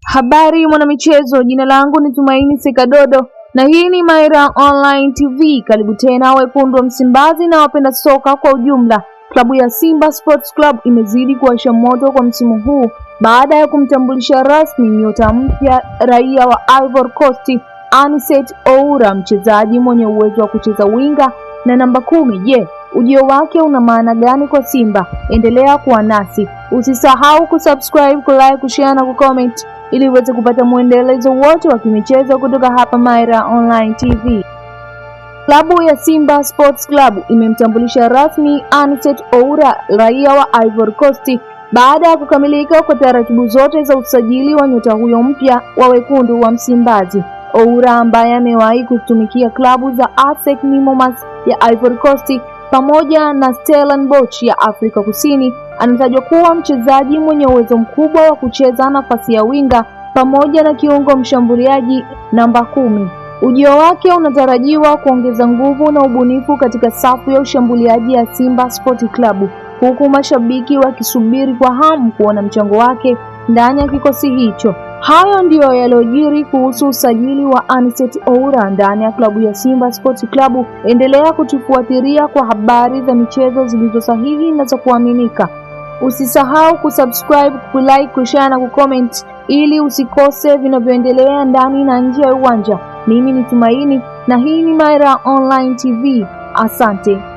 Habari mwanamichezo, jina langu ni Tumaini Sekadodo na hii ni Maira Online TV. Karibu tena wekundu wa Msimbazi na wapenda soka kwa ujumla. Klabu ya Simba Sports Club imezidi kuwasha moto kwa msimu huu baada ya kumtambulisha rasmi nyota mpya raia wa Ivory Coast Anicet Oura, mchezaji mwenye uwezo wa kucheza winga na namba 10. Je, ujio wake una maana gani kwa Simba? Endelea kuwa nasi. Usisahau kusubscribe, kulike, kushare na kucomment ili uweze kupata mwendelezo wote wa kimichezo kutoka hapa Maira Online TV. Klabu ya Simba Sports Club imemtambulisha rasmi Anicet Oura, raia wa Ivory Coast, baada ya kukamilika kwa taratibu zote za usajili wa nyota huyo mpya wa wekundu wa Msimbazi. Oura ambaye amewahi kutumikia klabu za ASEC Mimosas ya Ivory Coast pamoja na Stellenbosch ya Afrika Kusini, anatajwa kuwa mchezaji mwenye uwezo mkubwa wa kucheza nafasi ya winga pamoja na kiungo mshambuliaji namba 10. Ujio wake unatarajiwa kuongeza nguvu na ubunifu katika safu ya ushambuliaji ya Simba Sport Club, huku mashabiki wakisubiri kwa hamu kuona mchango wake ndani ya kikosi hicho. Hayo ndiyo yaliyojiri kuhusu usajili wa Anicet Oura ndani ya klabu ya Simba Sports Club. Endelea kutufuatilia kwa habari za michezo zilizo sahihi na za kuaminika. Usisahau kusubscribe, kulike, kushare na kucomment ili usikose vinavyoendelea ndani na nje ya uwanja. Mimi ni Tumaini na hii ni Maira Online TV. Asante.